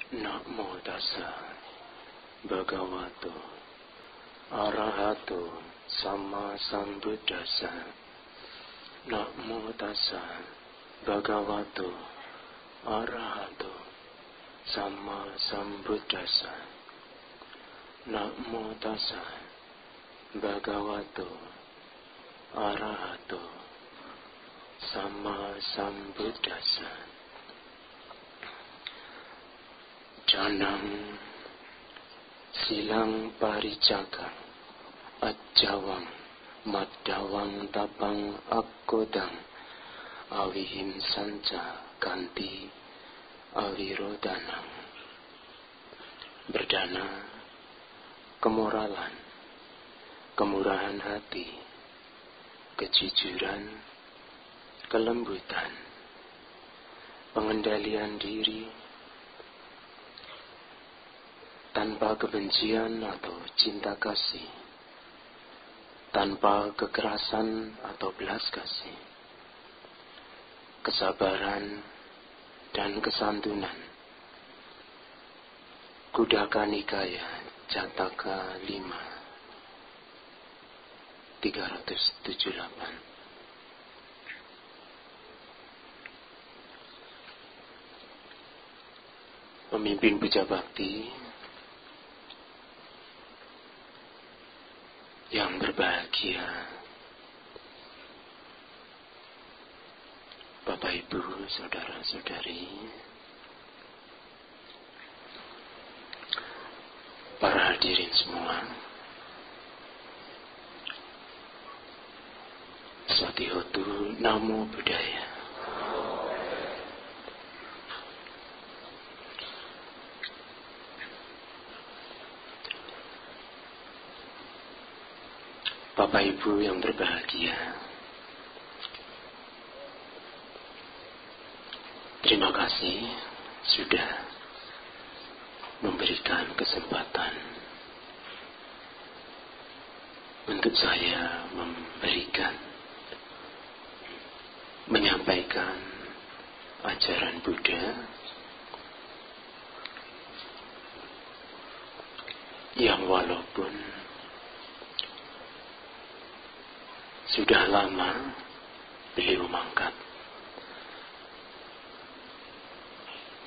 Namo tassa bhagavato arahato sama sambuddhassa. Namo tassa bhagavato arahato sama sambuddhassa. Namo tassa bhagavato arahato sama sambuddhassa. Janam silang paricaka ajawang madawang tapang akkodang awihim sanca kanti awirodanang. Berdana kemoralan, kemurahan hati, kejujuran, kelembutan, pengendalian diri, tanpa kebencian atau cinta kasih, tanpa kekerasan atau belas kasih, kesabaran dan kesantunan. Kudaka Nikaya Jataka 5 378. Pemimpin puja bakti yang berbahagia, Bapak Ibu, saudara-saudari, para hadirin semua, Satihotu Namo Buddhaya. Bapak Ibu yang berbahagia, terima kasih sudah memberikan kesempatan untuk saya menyampaikan ajaran Buddha yang walaupun sudah lama beliau mangkat,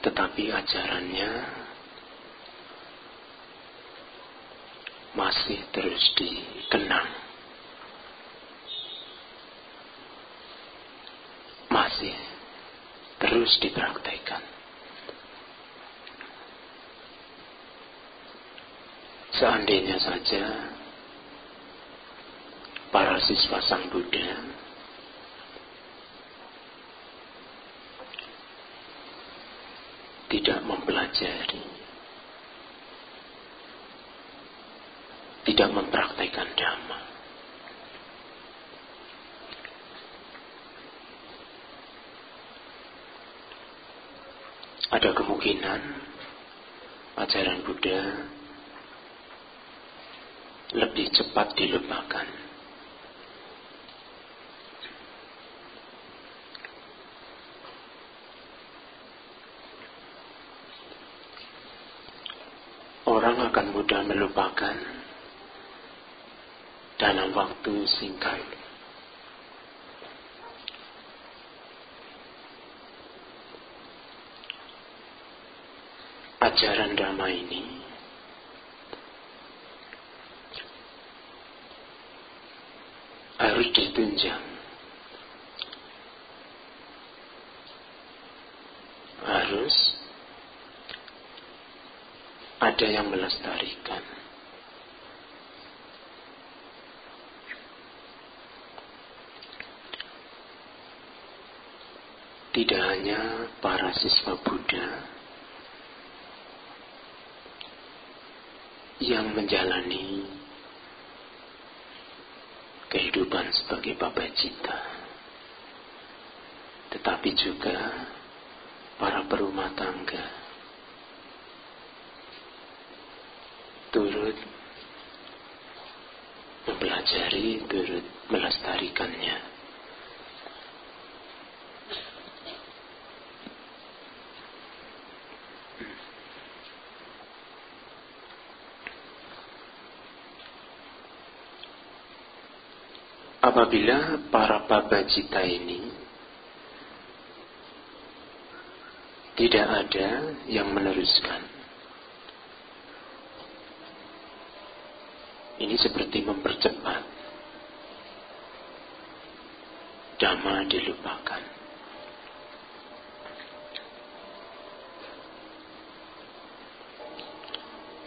tetapi ajarannya masih terus dikenang, masih terus dipraktekkan. Seandainya saja para siswa Sang Buddha tidak mempelajari, tidak mempraktekkan Dhamma, ada kemungkinan ajaran Buddha lebih cepat dilupakan. Orang akan mudah melupakan dalam waktu singkat. Ajaran Dhamma ini harus ditunjang, harus ada yang melestarikan. Tidak hanya para siswa Buddha yang menjalani kehidupan sebagai babacita, tetapi juga para perumah tangga turut mempelajari, turut melestarikannya. apabila para babajita ini tidak ada yang meneruskan, ini seperti mempercepat Dhamma dilupakan.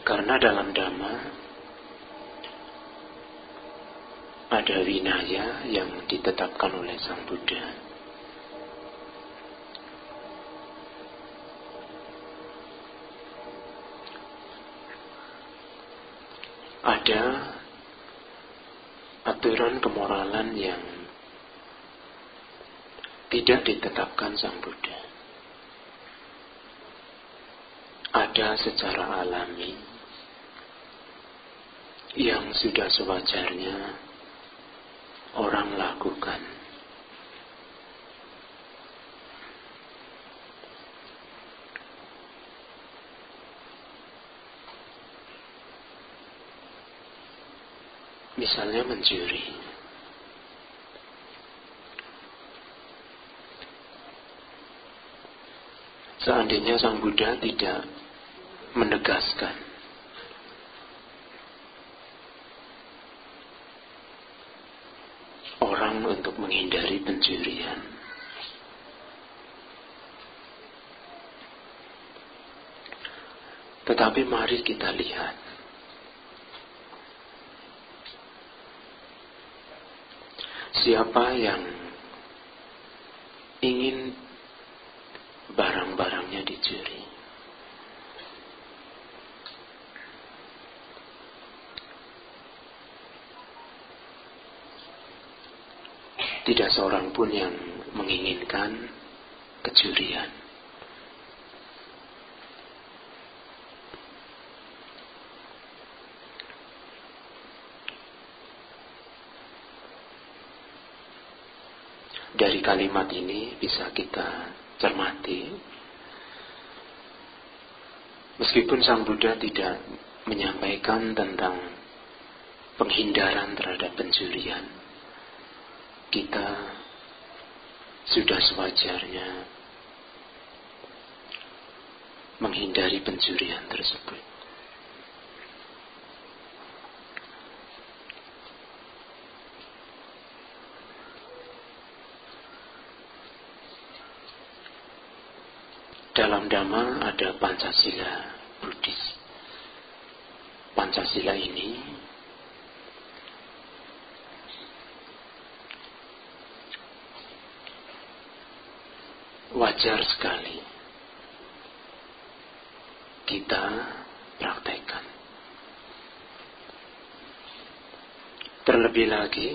Karena dalam Dhamma ada winaya yang ditetapkan oleh Sang Buddha. Ada aturan kemoralan yang tidak ditetapkan Sang Buddha. Ada secara alami yang sudah sewajarnya orang lakukan. Misalnya mencuri. Seandainya Sang Buddha tidak menegaskan orang untuk menghindari pencurian, tetapi mari kita lihat siapa yang ingin barang-barangnya dicuri. Tidak seorang pun yang menginginkan kecurian. Dari kalimat ini bisa kita cermati, meskipun Sang Buddha tidak menyampaikan tentang penghindaran terhadap pencurian, kita sudah sewajarnya menghindari pencurian tersebut. Dalam Dhamma ada Pancasila Buddhis. Pancasila ini wajar sekali kita praktekkan. Terlebih lagi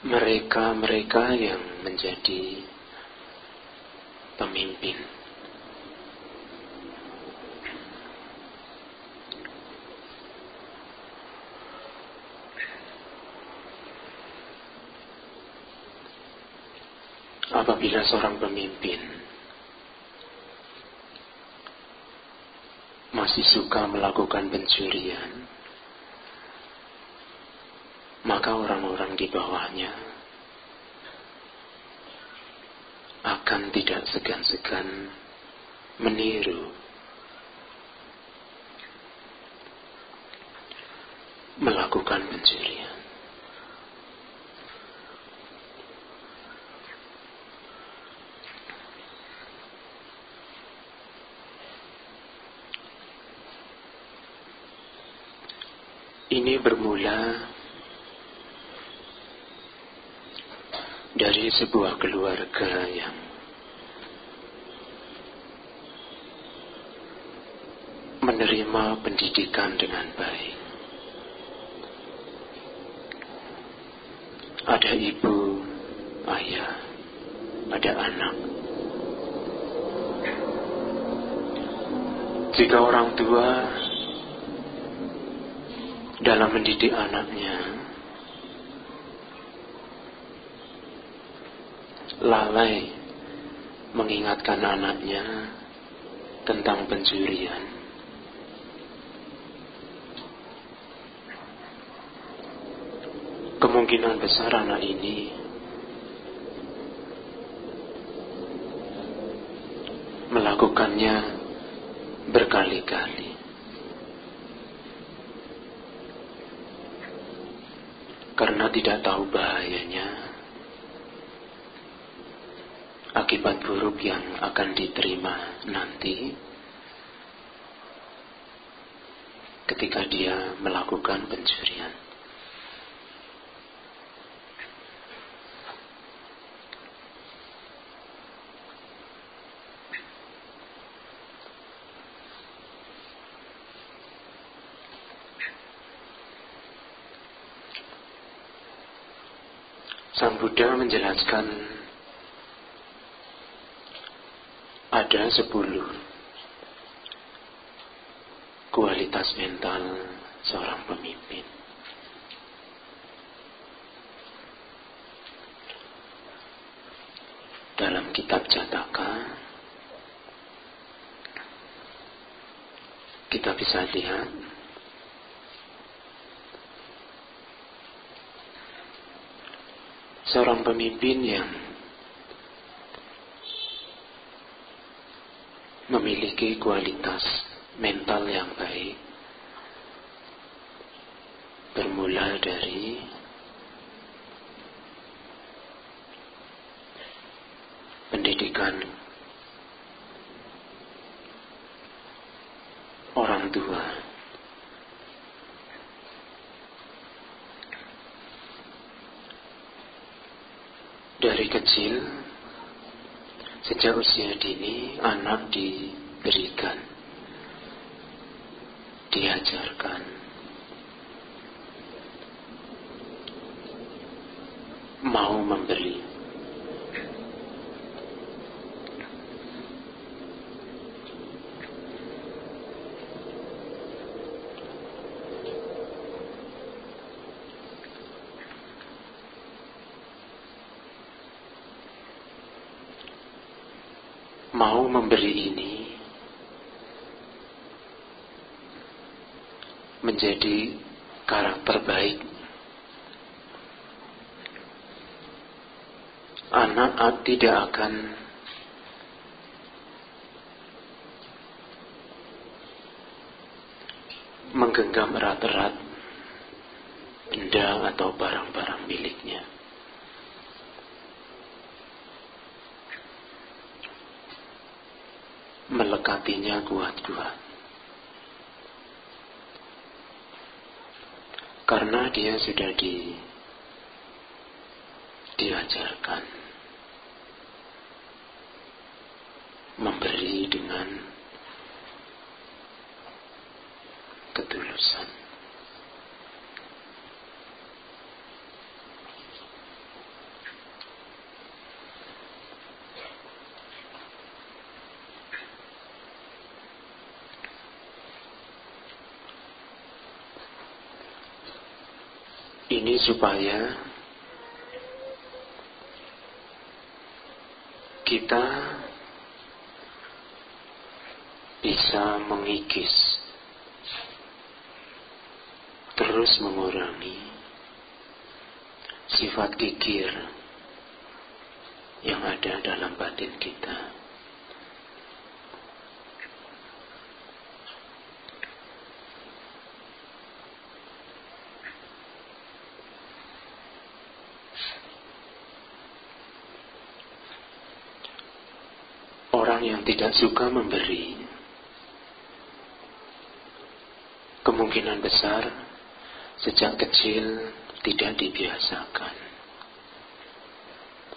mereka-mereka yang menjadi pemimpin. Apabila seorang pemimpin masih suka melakukan pencurian, maka orang-orang di bawahnya akan tidak segan-segan meniru, melakukan pencurian. Ini bermula dari sebuah keluarga yang menerima pendidikan dengan baik. Ada ibu, ayah, ada anak. Jika orang tua dalam mendidik anaknya lalai mengingatkan anaknya tentang pencurian, kemungkinan besar anak ini melakukannya berkali-kali. Karena tidak tahu bahayanya, akibat buruk yang akan diterima nanti ketika dia melakukan pencurian. Sang Buddha menjelaskan ada 10 kualitas mental seorang pemimpin. Dalam kitab Jataka kita bisa lihat seorang pemimpin yang memiliki kualitas mental yang baik bermula dari pendidikan orang tua, dari kecil. Sejak usia dini, anak diberikan, diajarkan mau memberi. Mau memberi ini menjadi karakter baik. Anak tidak akan menggenggam erat-erat benda atau barang-barang miliknya. Melekatinya kuat-kuat. Karena dia sudah diajarkan memberi dengan ketulusan. Ini supaya kita bisa mengikis, terus mengurangi sifat kikir yang ada dalam batin kita. Orang yang tidak suka memberi, kemungkinan besar sejak kecil tidak dibiasakan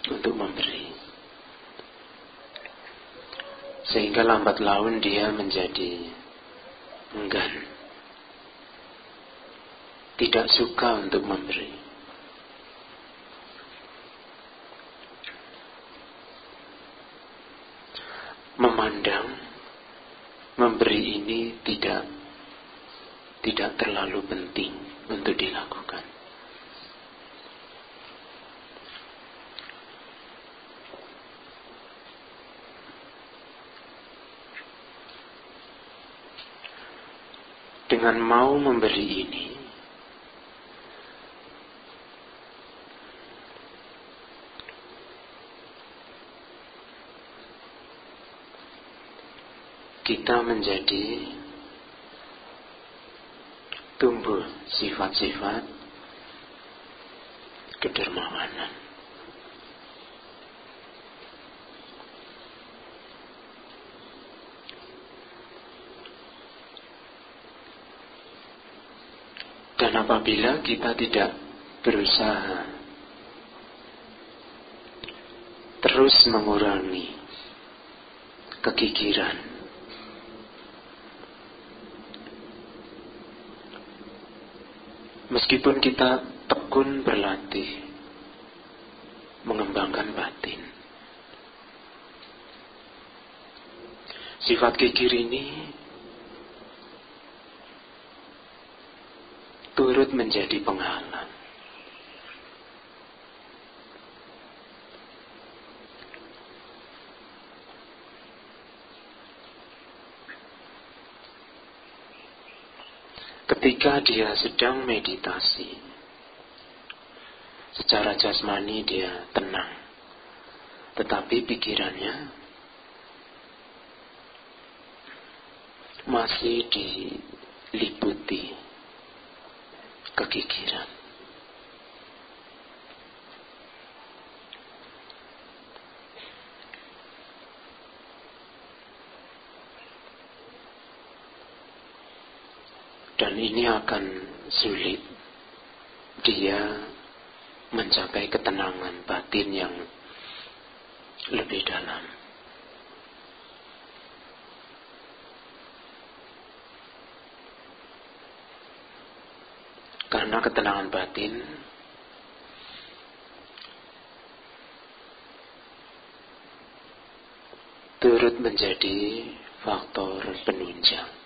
untuk memberi. Sehingga lambat laun dia menjadi enggan, tidak suka untuk memberi. Memandang memberi ini tidak terlalu penting untuk dilakukan. Dengan mau memberi ini, kita menjadi tumbuh sifat-sifat kedermawanan. Dan apabila kita tidak berusaha terus mengurangi kegigiran, meskipun kita tekun berlatih mengembangkan batin, sifat gigir ini turut menjadi penghalang. Ketika dia sedang meditasi, secara jasmani dia tenang, tetapi pikirannya masih diliputi kegigiran. Dan ini akan sulit dia mencapai ketenangan batin yang lebih dalam. Karena ketenangan batin turut menjadi faktor penunjang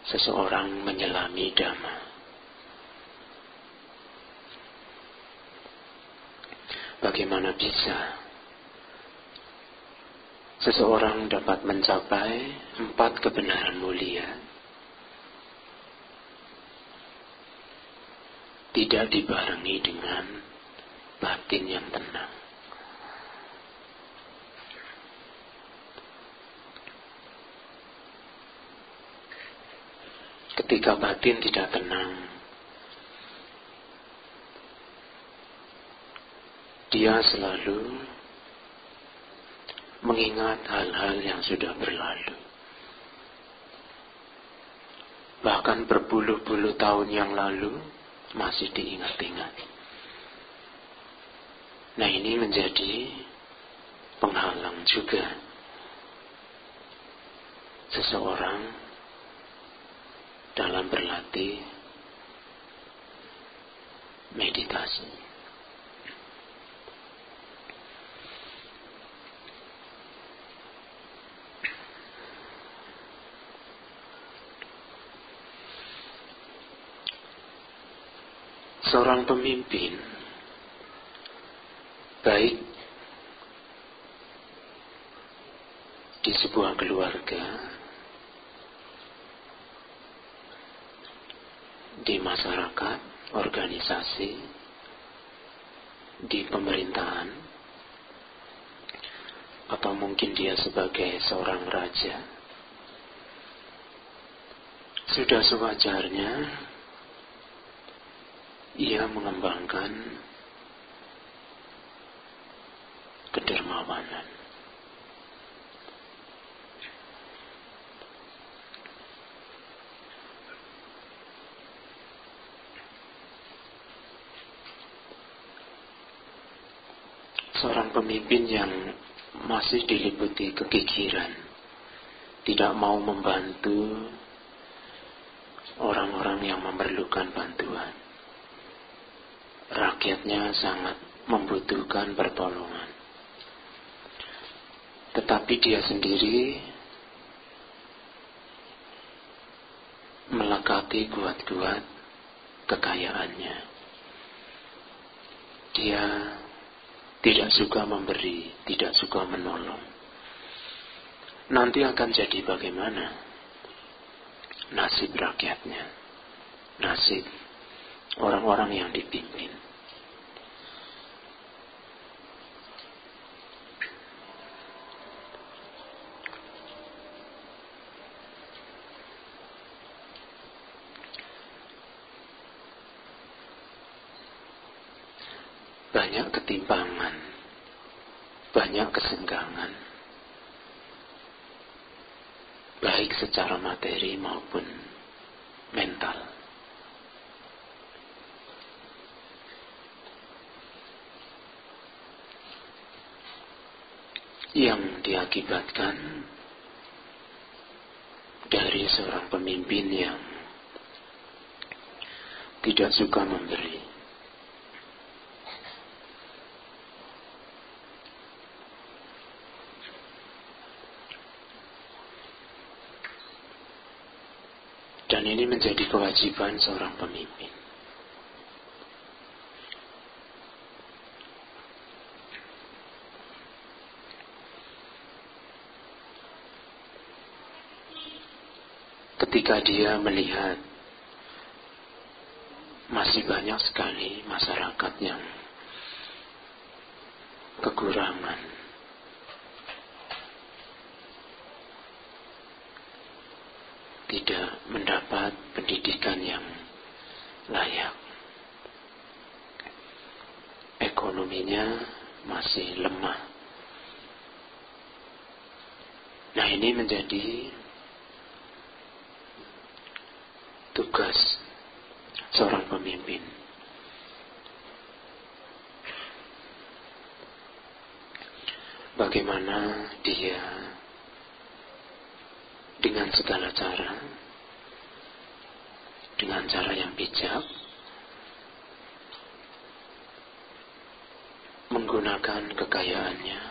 seseorang menyelami Dhamma. Bagaimana bisa seseorang dapat mencapai 4 kebenaran mulia tidak dibarengi dengan batin yang tenang? Ketika batin tidak tenang, dia selalu mengingat hal-hal yang sudah berlalu. Bahkan berpuluh-puluh tahun yang lalu masih diingat-ingat. Nah, ini menjadi penghalang juga seseorang dalam berlatih meditasi. Seorang pemimpin, baik di sebuah keluarga, di masyarakat, organisasi, di pemerintahan, atau mungkin dia sebagai seorang raja, sudah sewajarnya ia mengembangkan kedermawanan. Seorang pemimpin yang masih diliputi kegigiran, tidak mau membantu orang-orang yang memerlukan bantuan. Rakyatnya sangat membutuhkan pertolongan, tetapi dia sendiri melekati kuat-kuat kekayaannya. Dia tidak suka memberi, tidak suka menolong. Nanti akan jadi bagaimana nasib rakyatnya, nasib orang-orang yang dipimpin. banyak ketimpangan, banyak kesenggangan, baik secara materi maupun mental. Yang diakibatkan dari seorang pemimpin yang tidak suka memberi. Dan ini menjadi kewajiban seorang pemimpin. Ketika dia melihat masih banyak sekali masyarakat yang kekurangan, tidak mendapat pendidikan yang layak, ekonominya masih lemah. Nah, ini menjadi tugas seorang pemimpin. Bagaimana dia dengan segala cara, dengan cara yang bijak, menggunakan kekayaannya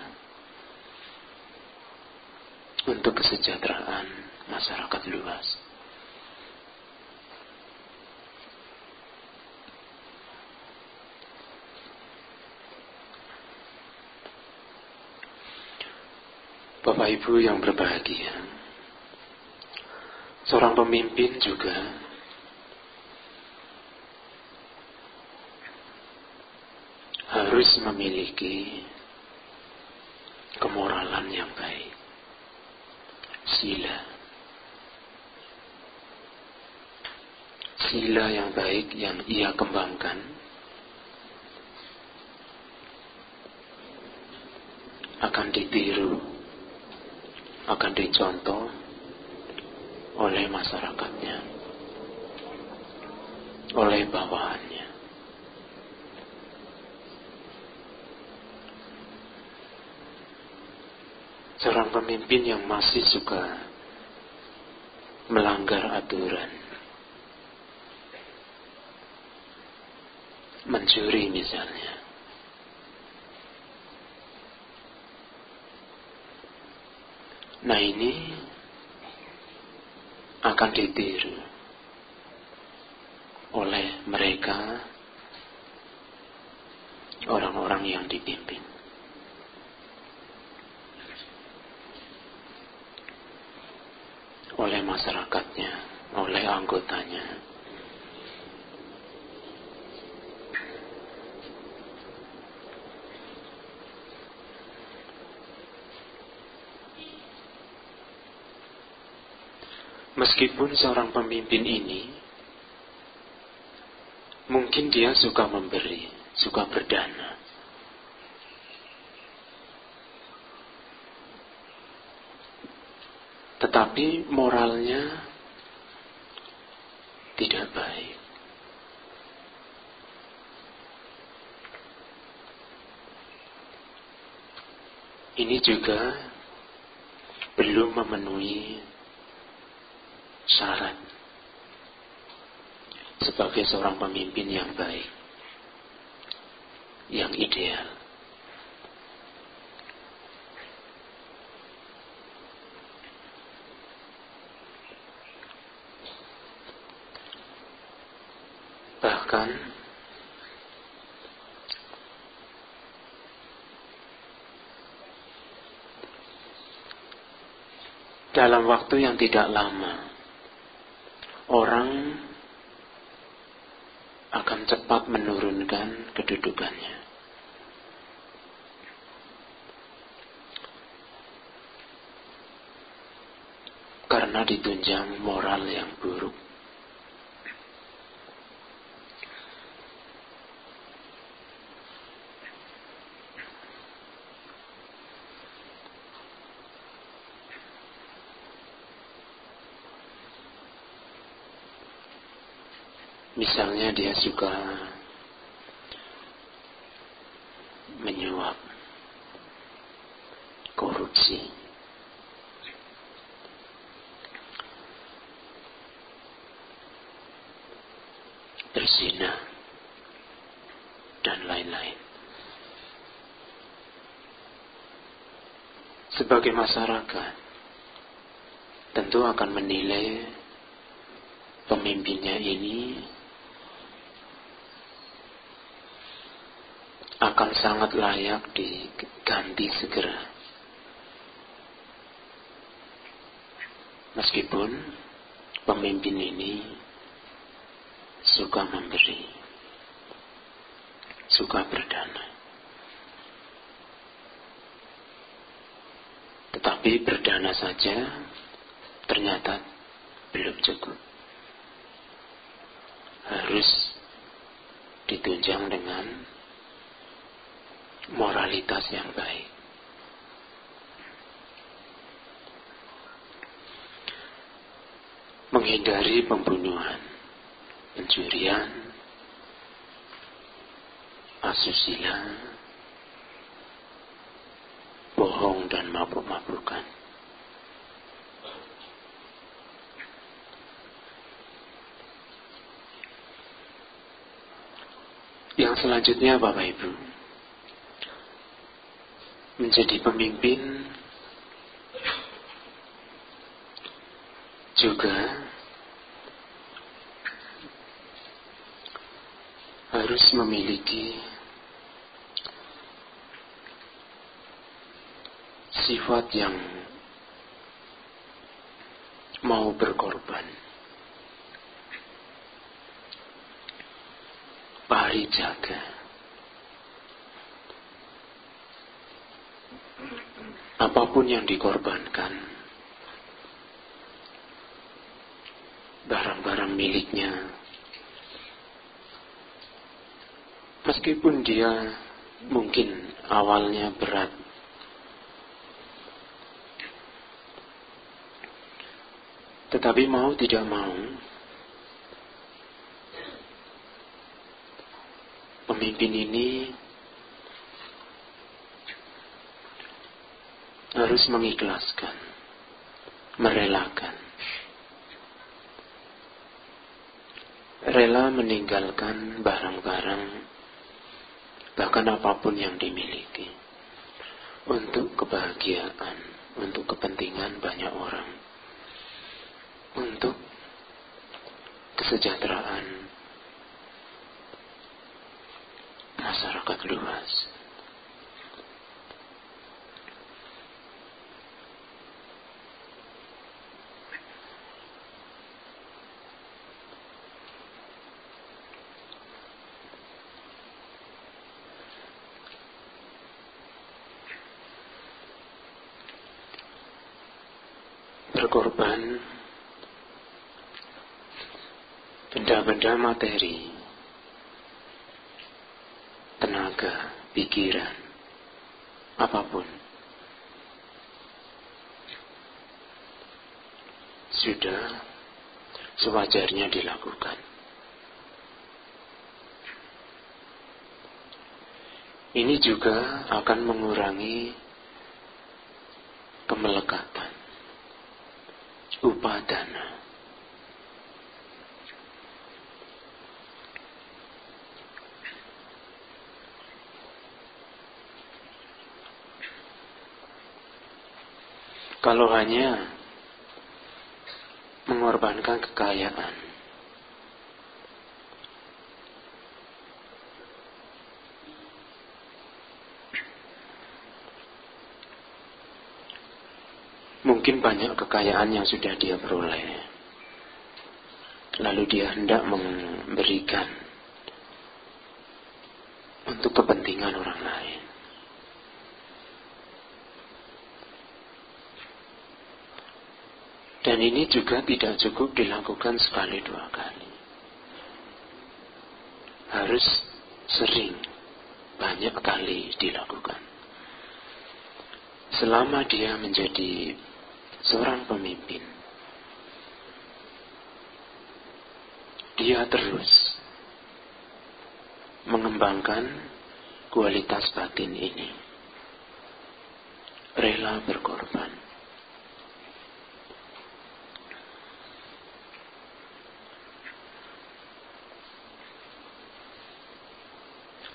untuk kesejahteraan masyarakat luas. Bapak Ibu yang berbahagia, seorang pemimpin juga harus memiliki kemoralan yang baik, sila. Sila yang baik yang ia kembangkan akan ditiru, akan dicontoh oleh masyarakatnya, oleh bawahannya. Seorang pemimpin yang masih suka melanggar aturan, mencuri misalnya, nah ini akan ditiru oleh mereka, orang-orang yang dipimpin. Oleh masyarakatnya, oleh anggotanya. Meskipun seorang pemimpin ini mungkin dia suka memberi, suka berdana, tetapi moralnya tidak baik. Ini juga belum memenuhi syarat sebagai seorang pemimpin yang baik, yang ideal. Bahkan dalam waktu yang tidak lama, orang akan cepat menurunkan kedudukannya. Karena ditunjang moral yang buruk. Misalnya dia suka menyuap, korupsi, berzina, dan lain-lain. Sebagai masyarakat, tentu akan menilai pemimpinnya ini akan sangat layak diganti segera. Meskipun pemimpin ini suka memberi, suka berdana. Tetapi berdana saja ternyata belum cukup. Harus ditunjang dengan moralitas yang baik. Menghindari pembunuhan, pencurian, asusila, bohong dan mabuk-mabukan. Yang selanjutnya, Bapak Ibu, menjadi pemimpin juga harus memiliki sifat yang mau berkorban, parijaga. Apapun yang dikorbankan, barang-barang miliknya, meskipun dia mungkin awalnya berat, tetapi mau tidak mau, pemimpin ini harus mengikhlaskan, merelakan, rela meninggalkan barang-barang, bahkan apapun yang dimiliki, untuk kebahagiaan, untuk kepentingan banyak orang, untuk kesejahteraan masyarakat luas. Berkorban benda-benda materi, tenaga, pikiran, apapun, sudah sewajarnya dilakukan. Ini juga akan mengurangi kemelekatan, upadana. Kalau hanya mengorbankan kekayaan, mungkin banyak kekayaan yang sudah dia peroleh, lalu dia hendak memberikan untuk kepentingan orang lain. Dan ini juga tidak cukup dilakukan sekali dua kali. Harus sering, banyak kali dilakukan. Selama dia menjadi seorang pemimpin, dia terus mengembangkan kualitas batin ini, rela berkorban.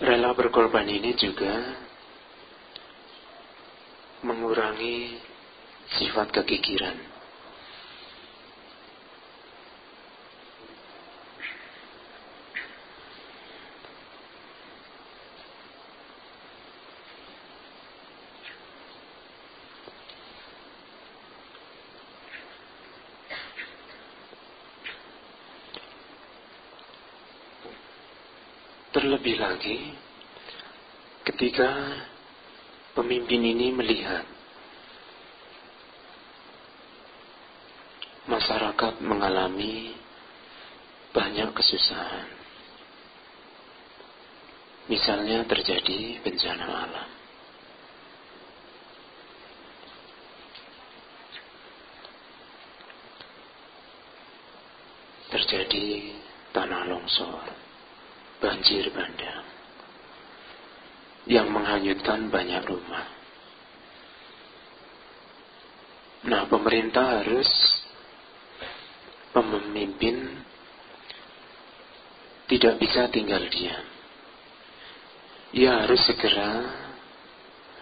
Rela berkorban ini juga mengurangi sifat kekikiran. Terlebih lagi, ketika pemimpin ini melihat masyarakat mengalami banyak kesusahan, misalnya terjadi bencana alam, terjadi tanah longsor, banjir bandang yang menghanyutkan banyak rumah. Nah, pemerintah harus, pemimpin tidak bisa tinggal diam. Ia harus segera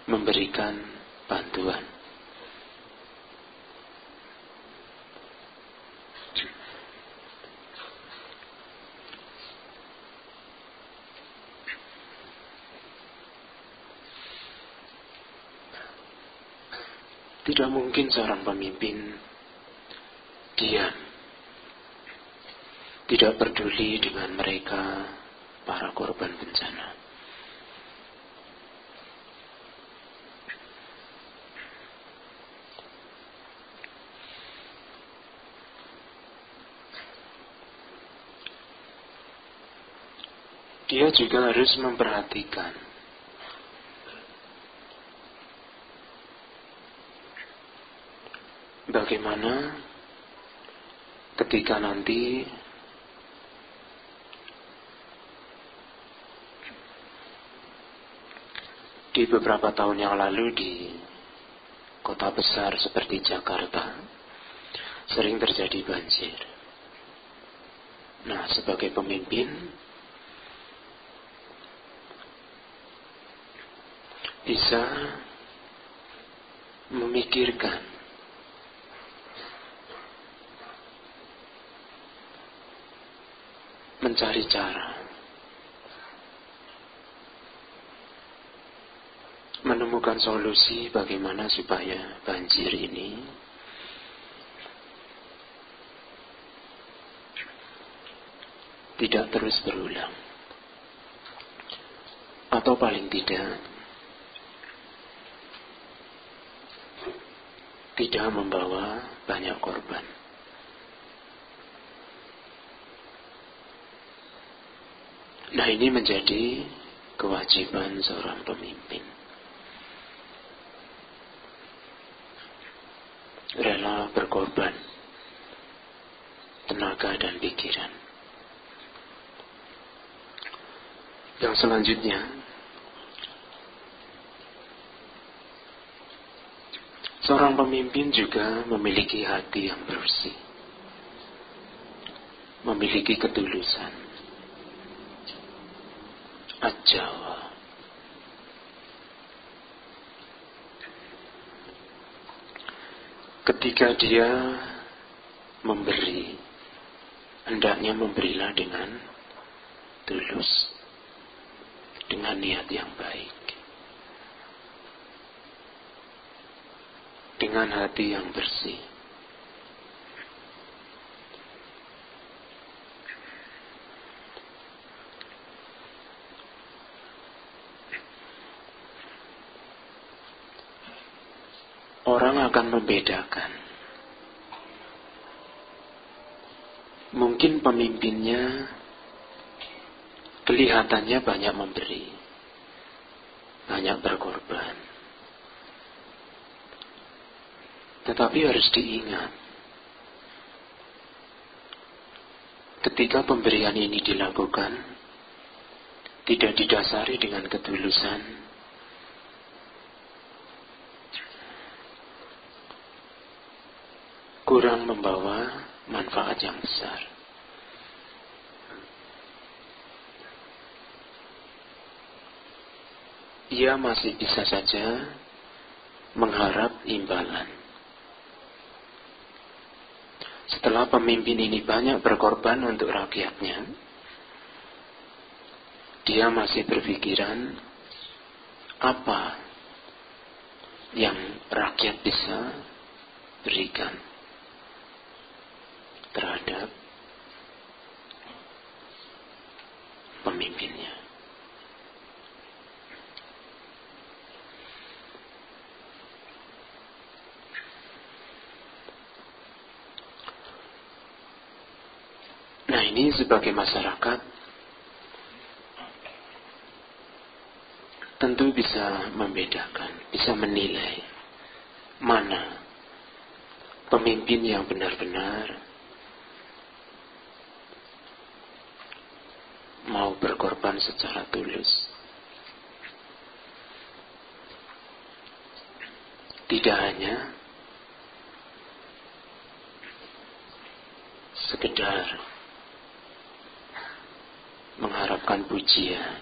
memberikan bantuan. Tidak mungkin seorang pemimpin diam, tidak peduli dengan mereka, para korban bencana. Dia juga harus memperhatikan bagaimana ketika nanti di beberapa tahun yang lalu di kota besar seperti Jakarta sering terjadi banjir. Nah, sebagai pemimpin bisa memikirkan mencari cara, menemukan solusi bagaimana supaya banjir ini tidak terus berulang, atau paling tidak tidak membawa banyak korban. Nah, ini menjadi kewajiban seorang pemimpin. Rela berkorban tenaga dan pikiran. Yang selanjutnya, seorang pemimpin juga memiliki hati yang bersih, memiliki ketulusan, Jawa. Ketika dia memberi, hendaknya memberilah dengan tulus, dengan niat yang baik, dengan hati yang bersih. Orang akan membedakan. Mungkin pemimpinnya kelihatannya banyak memberi, banyak berkorban. Tetapi harus diingat, ketika pemberian ini dilakukan tidak didasari dengan ketulusan, kurang membawa manfaat yang besar. Ia masih bisa saja mengharap imbalan. Setelah pemimpin ini banyak berkorban untuk rakyatnya, dia masih berpikiran apa yang rakyat bisa berikan terhadap pemimpinnya. Nah, ini sebagai masyarakat tentu bisa membedakan, bisa menilai mana pemimpin yang benar-benar mau berkorban secara tulus. Tidak hanya sekedar mengharapkan pujian,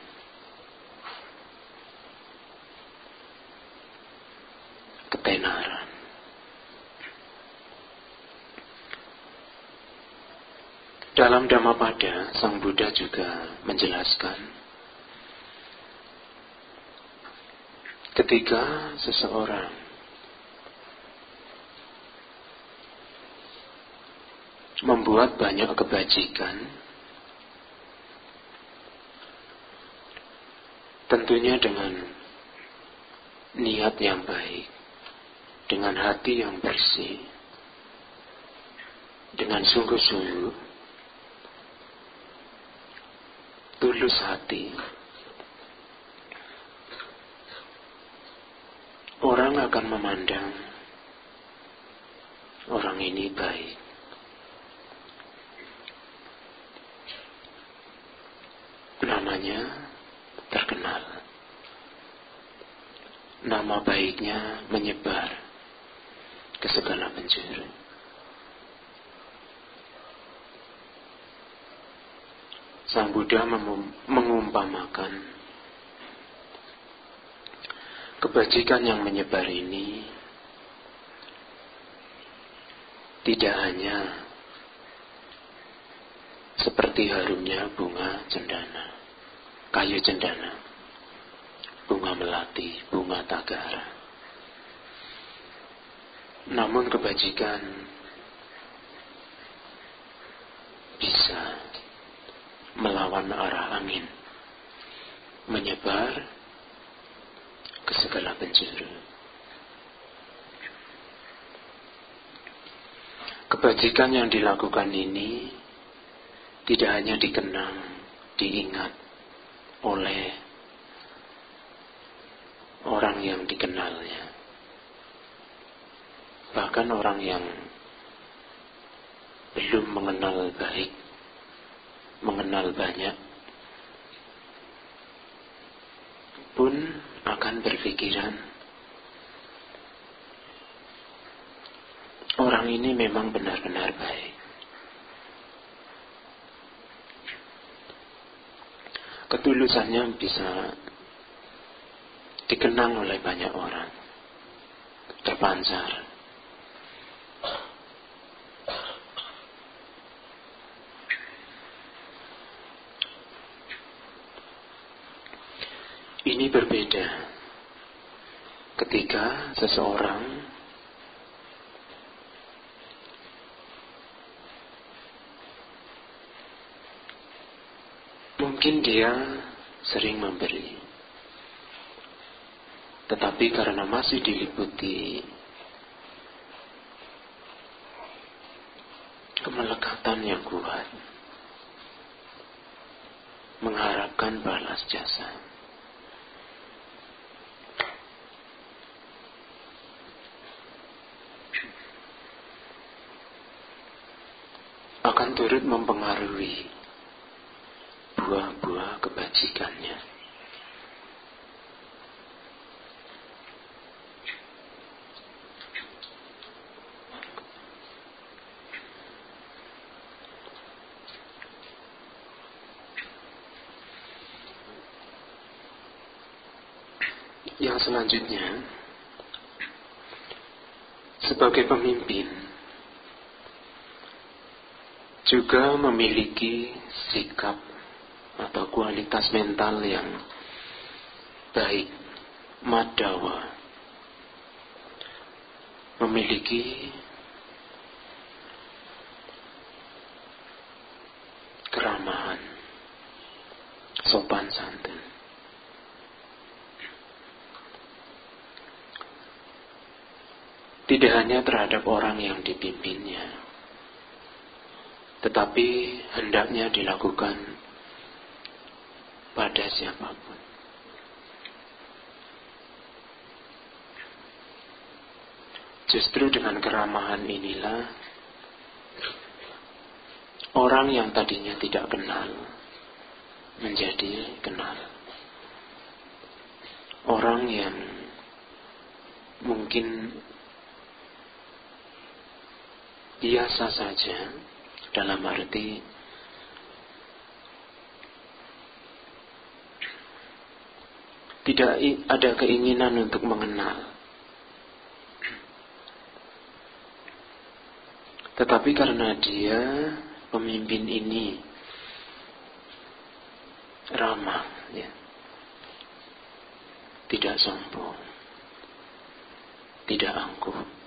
ketenaran. Dalam Dhammapada, Sang Buddha juga menjelaskan, ketika seseorang membuat banyak kebajikan, tentunya dengan niat yang baik, dengan hati yang bersih, dengan sungguh-sungguh, tulus hati, orang akan memandang orang ini baik. Namanya terkenal. Nama baiknya menyebar ke segala penjuru. Sang Buddha mengumpamakan kebajikan yang menyebar ini tidak hanya seperti harumnya bunga cendana, kayu cendana, bunga melati, bunga tagara. Namun kebajikan bisa melawan arah angin, menyebar ke segala penjuru. Kebajikan yang dilakukan ini tidak hanya dikenang, diingat oleh orang yang dikenalnya, bahkan orang yang belum mengenal baik, mengenal banyak, pun akan berpikiran, orang ini memang benar-benar baik. Ketulusannya bisa dikenang oleh banyak orang, terpancar. Ini berbeda ketika seseorang mungkin dia sering memberi, tetapi karena masih diliputi kemelekatan yang kuat, mengharapkan balas jasa. akan turut mempengaruhi buah-buah kebajikannya. Yang selanjutnya, sebagai pemimpin juga memiliki sikap atau kualitas mental yang baik, maddawa, memiliki keramahan, sopan santun. Tidak hanya terhadap orang yang dipimpinnya, tetapi hendaknya dilakukan pada siapapun. Justru dengan keramahan inilah orang yang tadinya tidak kenal menjadi kenal. Orang yang mungkin biasa saja, dalam arti tidak ada keinginan untuk mengenal, tetapi karena dia pemimpin ini ramah, ya, tidak sombong, tidak angkuh,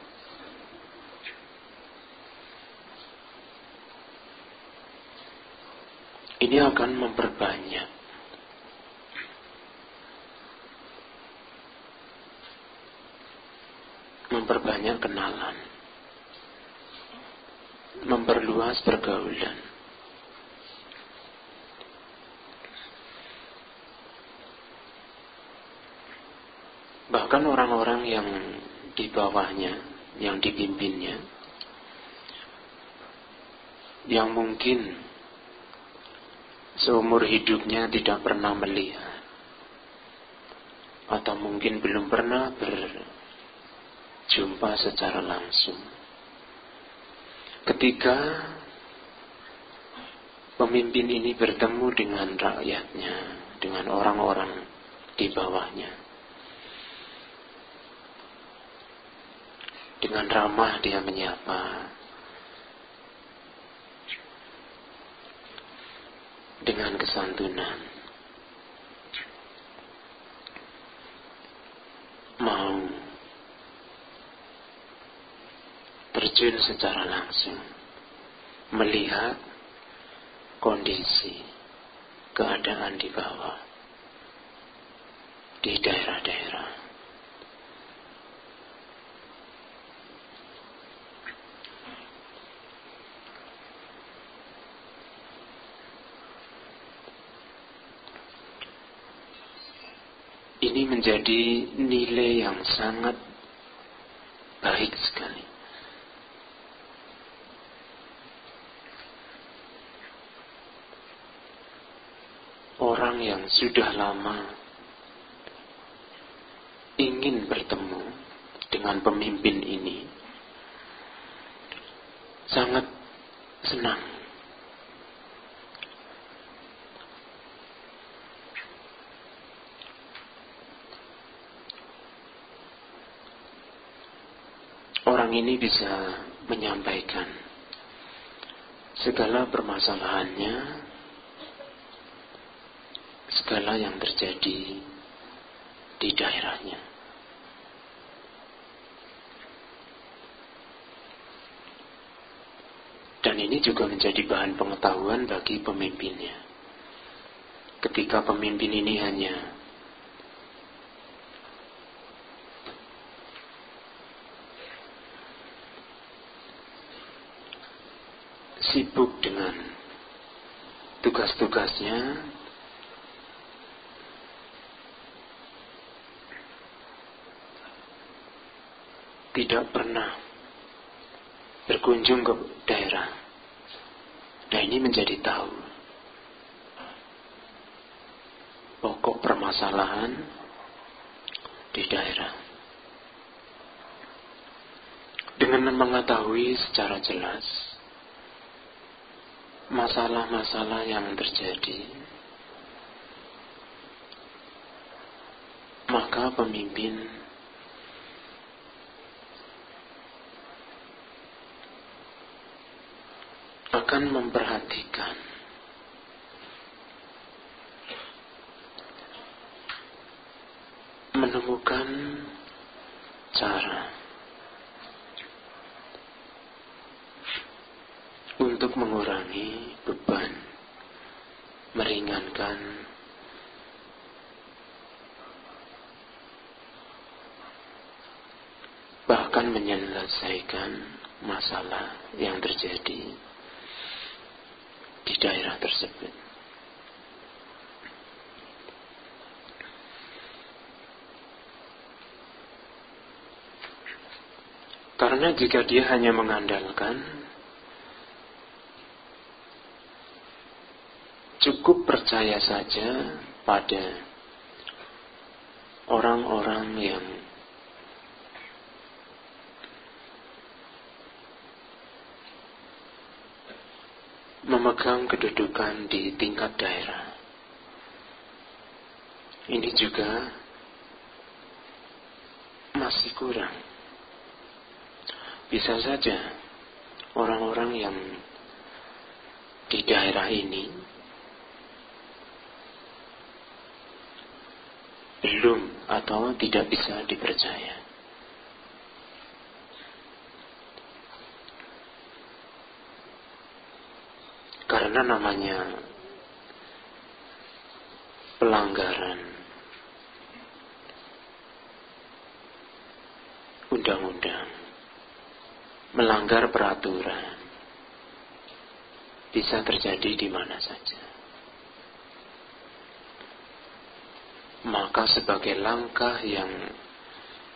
ini akan memperbanyak kenalan, memperluas pergaulan. Bahkan orang-orang yang di bawahnya, yang dipimpinnya, yang mungkin seumur hidupnya tidak pernah melihat, atau mungkin belum pernah berjumpa secara langsung, ketika pemimpin ini bertemu dengan rakyatnya, dengan orang-orang di bawahnya, dengan ramah dia menyapa, dengan kesantunan, mau terjun secara langsung, melihat kondisi, keadaan di bawah, di daerah-daerah. Ini menjadi nilai yang sangat baik sekali. Orang yang sudah lama ingin bertemu dengan pemimpin ini sangat senang. Orang ini bisa menyampaikan segala permasalahannya, segala yang terjadi di daerahnya. Dan ini juga menjadi bahan pengetahuan bagi pemimpinnya. Ketika pemimpin ini hanya sibuk dengan tugas-tugasnya, tidak pernah berkunjung ke daerah, Nah, ini menjadi tahu pokok permasalahan di daerah. Dengan mengetahui secara jelas masalah-masalah yang terjadi, maka pemimpin akan memperhatikan menemukan cara untuk mengurangi beban, meringankan bahkan menyelesaikan masalah yang terjadi di daerah tersebut. Karena jika dia hanya mengandalkan, cukup percaya saja pada orang-orang yang memegang kedudukan di tingkat daerah. Ini juga masih kurang. Bisa saja orang-orang yang di daerah ini belum atau tidak bisa dipercaya. Karena namanya pelanggaran undang-undang, melanggar peraturan, bisa terjadi di mana saja. Maka sebagai langkah yang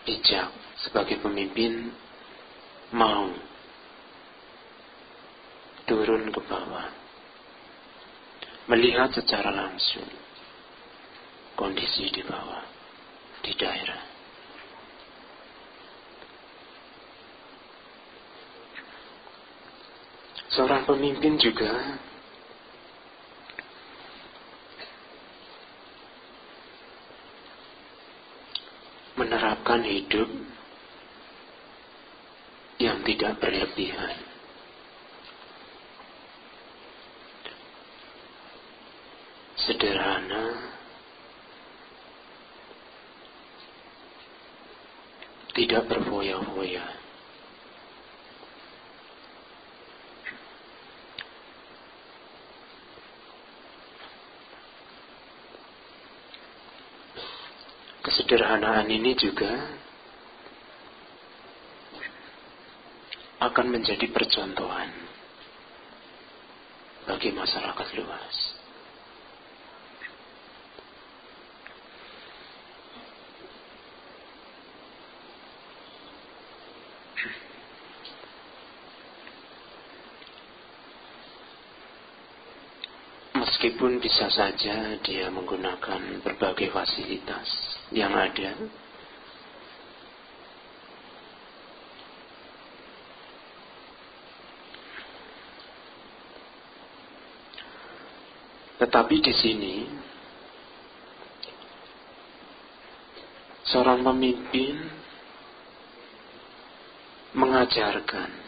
bijak, sebagai pemimpin mau turun ke bawah, melihat secara langsung kondisi di bawah, di daerah. Seorang pemimpin juga menerapkan hidup yang tidak berlebihan. Sederhana, tidak berfoya-foya. Kesederhanaan ini juga akan menjadi percontohan bagi masyarakat luas. Meskipun bisa saja dia menggunakan berbagai fasilitas yang ada, tetapi di sini seorang pemimpin mengajarkan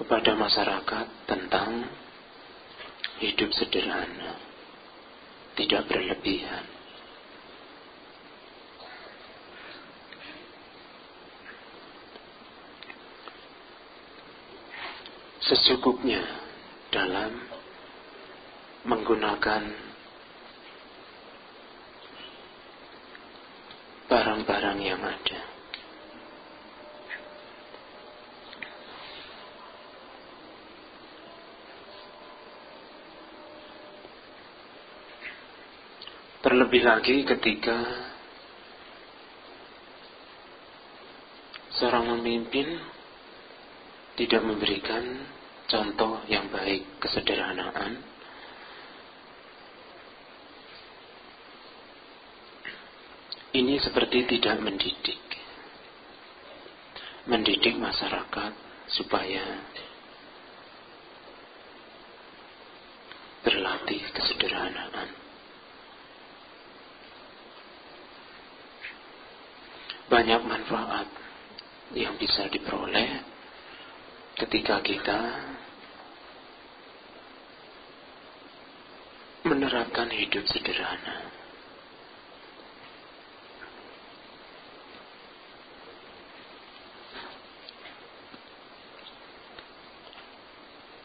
kepada masyarakat tentang hidup sederhana, tidak berlebihan. Secukupnya dalam menggunakan barang-barang yang ada. Terlebih lagi ketika seorang pemimpin tidak memberikan contoh yang baik kesederhanaan, ini seperti tidak mendidik masyarakat supaya berlatih kesederhanaan. Banyak manfaat yang bisa diperoleh ketika kita menerapkan hidup sederhana.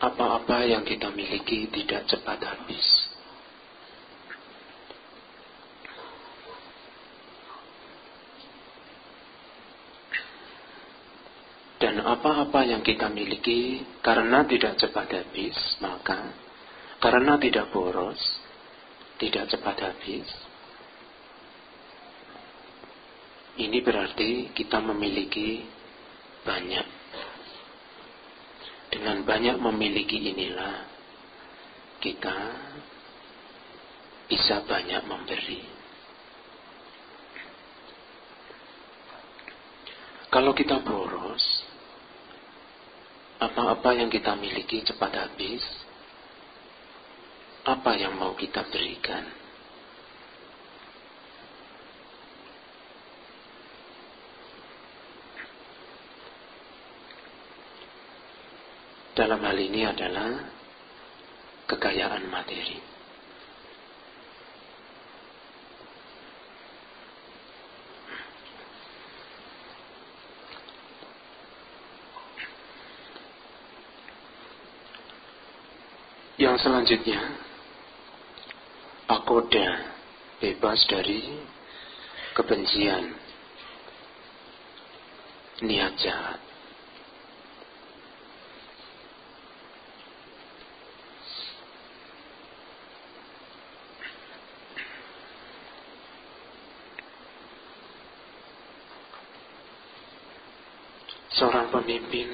Apa-apa yang kita miliki tidak cepat habis. Dan apa-apa yang kita miliki karena tidak cepat habis, maka karena tidak boros, tidak cepat habis, ini berarti kita memiliki banyak. Dengan banyak memiliki inilah kita bisa banyak memberi. Kalau kita boros, apa-apa yang kita miliki cepat habis, apa yang mau kita berikan? Dalam hal ini adalah kekayaan materi. Yang selanjutnya, akoda bebas dari kebencian, niat jahat. Seorang pemimpin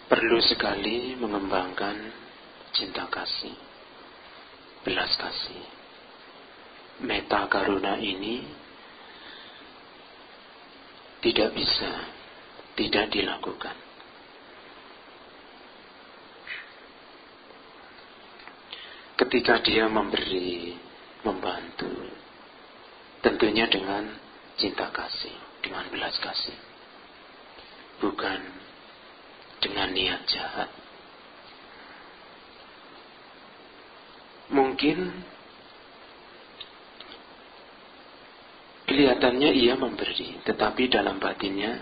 perlu sekali mengembangkan cinta kasih, belas kasih. Meta karuna ini tidak bisa tidak dilakukan. Ketika dia memberi, membantu, tentunya dengan cinta kasih, dengan belas kasih, bukan dengan niat jahat. Mungkin kelihatannya ia memberi, tetapi dalam batinnya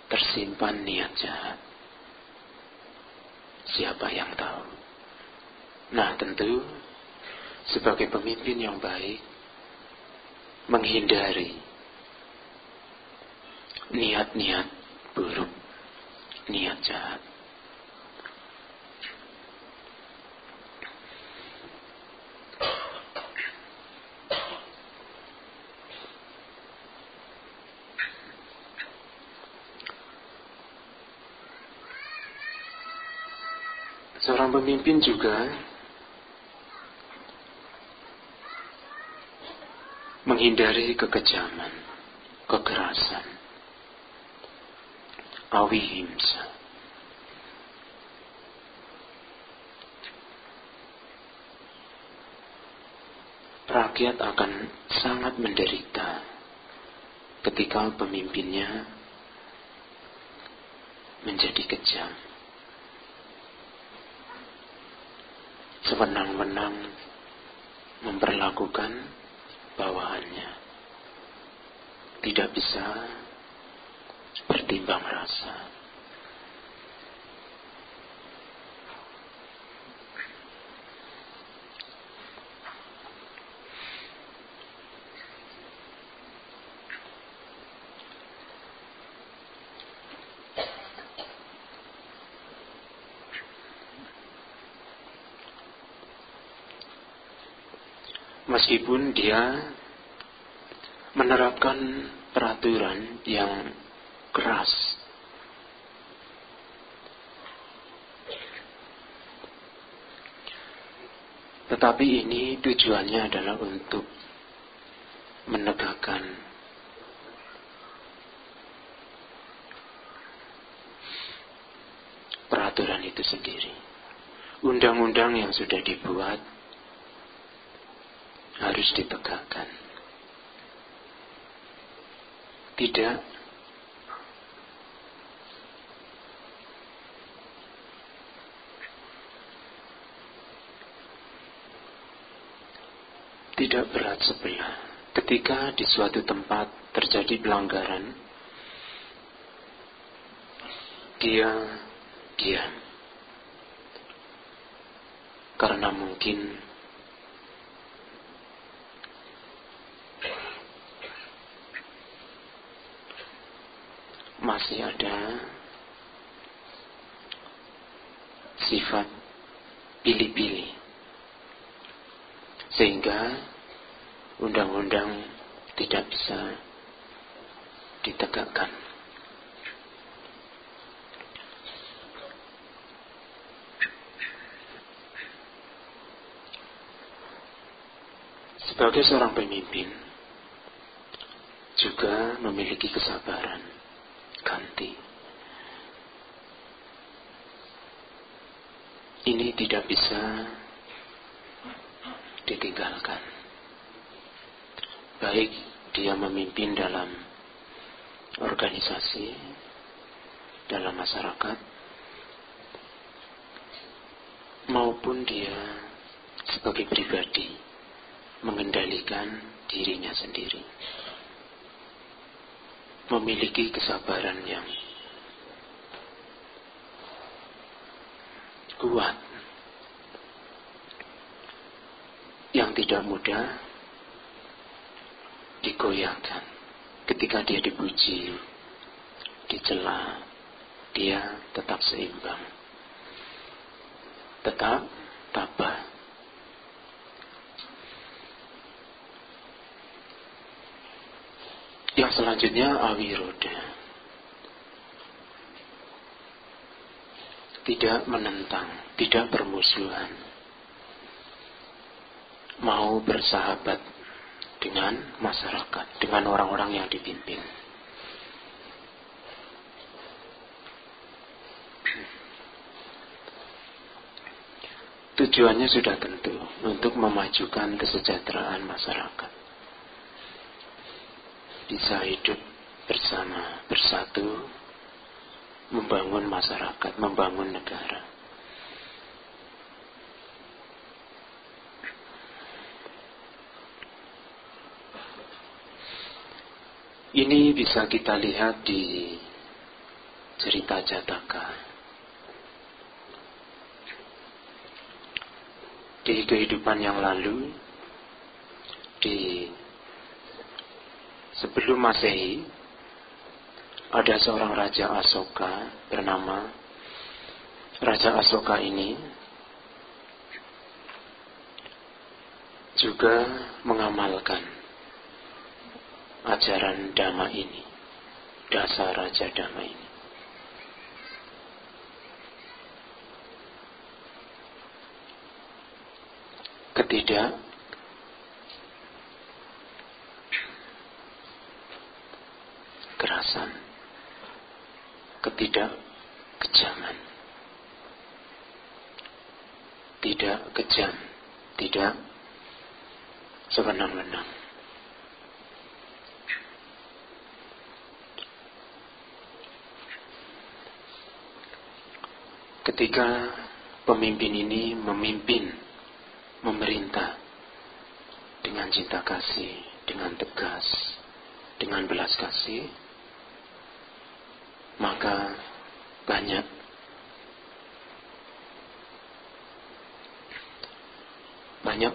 tersimpan niat jahat. Siapa yang tahu? Nah, tentu sebagai pemimpin yang baik, menghindari niat-niat buruk, niat jahat. Seorang pemimpin juga menghindari kekejaman, kekerasan, awihimsa. Rakyat akan sangat menderita ketika pemimpinnya menjadi kejam, sewenang-wenang memperlakukan bawahannya, tidak bisa bertimbang rasa. Meskipun dia menerapkan peraturan yang keras. Tetapi ini tujuannya adalah untuk menegakkan peraturan itu sendiri. Undang-undang yang sudah dibuat harus ditegakkan. Tidak berat sebelah ketika di suatu tempat terjadi pelanggaran, dia diam karena mungkin masih ada sifat pilih-pilih, sehingga undang-undang tidak bisa ditegakkan. Sebagai seorang pemimpin juga memiliki kesabaran, ganti. Ini tidak bisa ditinggalkan. Baik dia memimpin dalam organisasi, dalam masyarakat, maupun dia sebagai pribadi mengendalikan dirinya sendiri. Memiliki kesabaran yang kuat, yang tidak mudah digoyahkan. Ketika dia dipuji, dicela, dia tetap seimbang, tetap tabah. Yang selanjutnya awiroda, tidak menentang, tidak bermusuhan, mau bersahabat dengan masyarakat, dengan orang-orang yang dipimpin. Tujuannya sudah tentu untuk memajukan kesejahteraan masyarakat, bisa hidup bersama, bersatu, membangun masyarakat, membangun negara. Ini bisa kita lihat di cerita Jataka. Di kehidupan yang lalu, di sebelum Masehi, ada seorang Raja Asoka bernama Raja Asoka ini juga mengamalkan ajaran Dhamma ini, dasar Raja Dhamma ini. Kerasan, ketidakkejaman, tidak kejam, tidak sewenang-wenang. Ketika pemimpin ini memimpin, memerintah dengan cinta kasih, dengan tegas, dengan belas kasih, maka banyak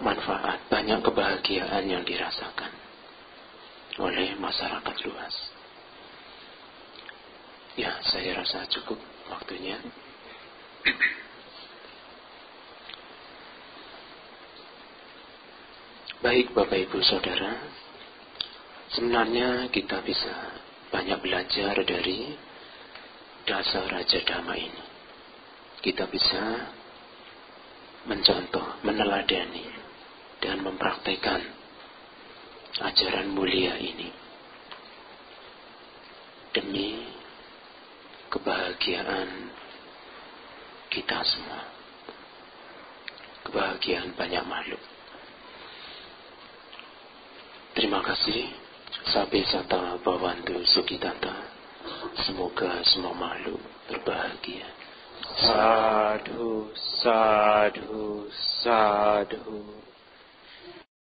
manfaat, banyak kebahagiaan yang dirasakan oleh masyarakat luas. Ya, saya rasa cukup waktunya. Baik Bapak Ibu Saudara, Sebenarnya kita bisa banyak belajar dari dasar Raja Dhamma ini. Kita bisa mencontoh, meneladani, dan mempraktekkan ajaran mulia ini demi kebahagiaan kita semua, kebahagiaan banyak makhluk. Terima kasih. Sabe Sata Bhavantu Sukhitata. Semoga semua makhluk berbahagia. Sadhu, sadhu, sadhu.